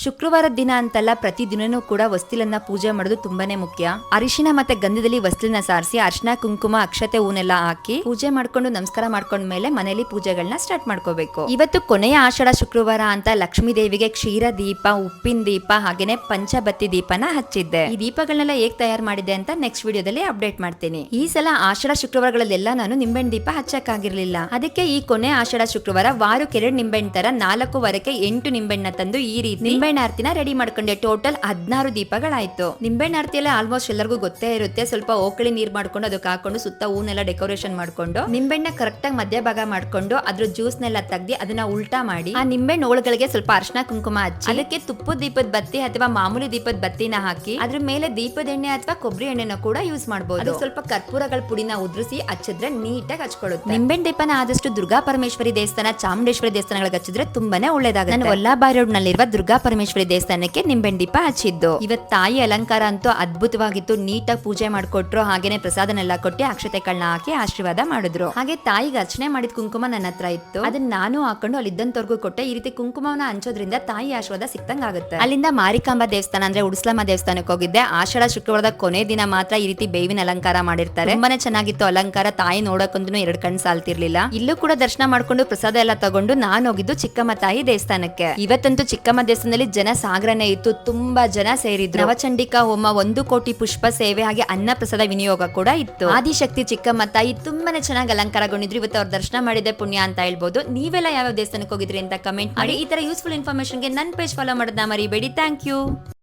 ಶುಕ್ರವಾರದ ದಿನ ಅಂತಲ್ಲ, ಪ್ರತಿ ದಿನನೂ ಕೂಡ ಹೊಸ್ತಿಲನ್ನ ಪೂಜೆ ಮಾಡೋದು ತುಂಬಾನೇ ಮುಖ್ಯ. ಅರಿಶಿನ ಮತ್ತೆ ಗಂಧದಲ್ಲಿ ಹೊಸ್ತಿಲನ್ನ ಸಾರಿಸಿ ಅರಿಶಿನ ಕುಂಕುಮ ಅಕ್ಷತೆ ಹೂನೆಲ್ಲ ಹಾಕಿ ಪೂಜೆ ಮಾಡ್ಕೊಂಡು ನಮಸ್ಕಾರ ಮಾಡ್ಕೊಂಡ್ಮೇಲೆ ಮನೇಲಿ ಪೂಜೆಗಳನ್ನ ಸ್ಟಾರ್ಟ್ ಮಾಡ್ಕೋಬೇಕು. ಇವತ್ತು ಕೊನೆಯ ಆಷಾಢ ಶುಕ್ರವಾರ ಅಂತ ಲಕ್ಷ್ಮೀ ದೇವಿಗೆ ಕ್ಷೀರ ದೀಪ, ಉಪ್ಪಿನ ದೀಪ ಹಾಗೇನೆ ಪಂಚಬತ್ತಿ ದೀಪನ ಹಚ್ಚಿದ್ದೆ. ಈ ದೀಪಗಳನ್ನೆಲ್ಲ ಹೇಗ್ ತಯಾರು ಮಾಡಿದೆ ಅಂತ ನೆಕ್ಸ್ಟ್ ವಿಡಿಯೋದಲ್ಲಿ ಅಪ್ಡೇಟ್ ಮಾಡ್ತೀನಿ. ಈ ಸಲ ಆಷಾಢ ಶುಕ್ರವಾರಗಳಲ್ಲೆಲ್ಲ ನಾನು ನಿಂಬೆಹಣ್ಣು ದೀಪ ಹಚ್ಚಕ್ಕಾಗಿರ್ಲಿಲ್ಲ. ಅದಕ್ಕೆ ಈ ಕೊನೆ ಆಷಾಢ ಶುಕ್ರವಾರ ವಾರಕ್ಕೆ 2 ನಿಂಬೆಹಣ್ಣು ತರ 4 ವಾರಕ್ಕೆ 8 ನಿಂಬೆಹಣ್ಣ ತಂದು ಈ ರೀತಿ ನಿಂಬೆಹಣ್ಣು ಆರತಿನ ರೆಡಿ ಮಾಡ್ಕೊಂಡೆ. ಟೋಟಲ್ 16 ದೀಪಗಳಾಯ್ತು. ನಿಂಬೆಹಣ್ಣು ಆರತಿ ಎಲ್ಲ ಆಲ್ಮೋಸ್ಟ್ ಎಲ್ಲರಿಗೂ ಗೊತ್ತೇ ಇರುತ್ತೆ. ಸ್ವಲ್ಪ ಓಕಳಿ ನೀರ್ ಮಾಡ್ಕೊಂಡು ಅದಕ್ಕೆ ಹಾಕೊಂಡು ಸುತ್ತ ಹೂನೆಲ್ಲ ಡೆಕೋರೇಷನ್ ಮಾಡ್ಕೊಂಡು ನಿಂಬೆಹಣ್ಣ ಕರೆಕ್ಟ್ ಆಗಿ ಮಧ್ಯಭಾಗ ಮಾಡ್ಕೊಂಡು ಅದ್ರ ಜ್ಯೂಸ್ ನೆಲ್ಲ ತೆಗ್ದಿ ಅದನ್ನ ಉಲ್ಟಾ ಮಾಡಿ ಆ ನಿಂಬೆಹಣ್ಣು ಹೋಳುಗಳಿಗೆ ಸ್ವಲ್ಪ ಅರಿಶಿನ ಕುಂಕುಮ ಹಚ್ಚಿ ಅದಕ್ಕೆ ತುಪ್ಪದ ದೀಪದ ಬತ್ತಿ ಅಥವಾ ಮಾಮೂಲಿ ದೀಪದ ಬತ್ತಿನ ಹಾಕಿ ಅದ್ರ ಮೇಲೆ ದೀಪದ ಎಣ್ಣೆ ಅಥವಾ ಕೊಬ್ಬರಿ ಎಣ್ಣೆನ ಕೂಡ ಯೂಸ್ ಮಾಡಬಹುದು. ಸ್ವಲ್ಪ ಕರ್ಪೂರಗಳ ಪುಡಿನ ಉದ್ರಿಸಿ ಹಚ್ಚಿದ್ರೆ ನೀಟಾಗಿ ಹಚ್ಕೊಳ್ಳುತ್ತೆ. ನಿಂಬೆಹಣ್ಣು ದೀಪನ ಆದಷ್ಟು ದುರ್ಗಾ ಪರಮೇಶ್ವರಿ ದೇವಸ್ಥಾನ, ಚಾಮುಂಡೇಶ್ವರಿ ದೇವಸ್ಥಾನಗಳಿಗೆ ಹಚ್ಚಿದ್ರೆ ತುಂಬಾನೇ ಒಳ್ಳೇದಾಗುತ್ತೆ. ನಾನು ವಲ್ಲಾಭ ರೋಡ್ ನಲ್ಲಿರುವ ದುರ್ಗಾ ಪರಮೇಶ್ವರಿ ದೇವಸ್ಥಾನಕ್ಕೆ ನಿಂಬೆಹಣ್ಣು ದೀಪ ಹಚ್ಚಿದ್ದು. ಇವತ್ತು ತಾಯಿ ಅಲಂಕಾರ ಅಂತೂ ಅದ್ಭುತವಾಗಿತ್ತು. ನೀಟಾಗಿ ಪೂಜೆ ಮಾಡ್ಕೊಟ್ರು. ಹಾಗೇನೆ ಪ್ರಸಾದನೆಲ್ಲ ಕೊಟ್ಟು ಅಕ್ಷತೆಗಳನ್ನ ಹಾಕಿ ಆಶೀರ್ವಾದ ಮಾಡಿದ್ರು. ಹಾಗೆ ತಾಯಿಗೆ ಅರ್ಚನೆ ಮಾಡಿದ ಕುಂಕುಮ ನನ್ನ ಹತ್ರ ಇತ್ತು. ಅದನ್ನ ನಾನು ಹಾಕೊಂಡು ಅಲ್ಲಿದ್ದಂತವರೆಗೂ ಕೊಟ್ಟೆ. ಈ ರೀತಿ ಕುಂಕುಮವನ್ನ ಹಂಚೋದ್ರಿಂದ ತಾಯಿ ಆಶೀರ್ವಾದ ಸಿಕ್ತಂಗ ಆಗುತ್ತೆ. ಅಲ್ಲಿಂದ ಮಾರಿಕಾಂಬಾ ದೇವಸ್ಥಾನ ಅಂದ್ರೆ ಉಡುಸ್ಲಮ್ಮ ದೇವಸ್ಥಾನಕ್ಕೆ ಹೋಗಿದ್ದೆ. ಆಷಾಢ ಶುಕ್ರವಾರದ ಕೊನೆ ದಿನ ಮಾತ್ರ ಈ ರೀತಿ ಬೇವಿನ ಅಲಂಕಾರ ಮಾಡಿರ್ತಾರೆ. ತುಂಬಾನೇ ಚೆನ್ನಾಗಿತ್ತು ಅಲಂಕಾರ. ತಾಯಿ ನೋಡಕ್ಕಂತೂ 2 ಕಣ್ಣು ಸಾಲ್ತಿರ್ಲಿಲ್ಲ. ಇಲ್ಲೂ ಕೂಡ ದರ್ಶನ ಮಾಡ್ಕೊಂಡು ಪ್ರಸಾದ ಎಲ್ಲ ತಗೊಂಡು ನಾನು ಹೋಗಿದ್ದು ಚಿಕ್ಕಮ್ಮ ತಾಯಿ ದೇವಸ್ಥಾನಕ್ಕೆ. ಇವತ್ತಂತೂ ಚಿಕ್ಕಮ್ಮ ದೇವಸ್ಥಾನದಲ್ಲಿ ಜನ ಸಾಗರನೇ ಇತ್ತು. ತುಂಬಾ ಜನ ಸೇರಿದ್ರು. ನವಚಂಡಿಕಾ ಹೋಮ, 1 ಕೋಟಿ ಪುಷ್ಪ ಸೇವೆ, ಹಾಗೆ ಅನ್ನ ಪ್ರಸಾದ ವಿನಿಯೋಗ ಕೂಡ ಇತ್ತು. ಆದಿಶಕ್ತಿ ಚಿಕ್ಕಮ್ಮ ತಾಯಿ ತುಂಬಾನೇ ಚೆನ್ನಾಗಿ ಅಲಂಕಾರಗೊಂಡಿದ್ರು. ಇವತ್ತು ಅವ್ರ ದರ್ಶನ ಮಾಡಿದೆ ಪುಣ್ಯ ಅಂತ ಹೇಳ್ಬೋದು. ನೀವೆಲ್ಲ ಯಾವ ದೇವಸ್ಥಾನಕ್ಕೆ ಹೋಗಿದ್ರಿ ಅಂತ ಕಮೆಂಟ್ ಮಾಡಿ. ಈ ತರ ಯೂಸ್ಫುಲ್ ಇನ್ಫಾರ್ಮೇಶನ್ಗೆ ನನ್ನ ಪೇಜ್ ಫಾಲೋ ಮಾಡೋದನ್ನ ಮರಿಬೇಡಿ. Thank you.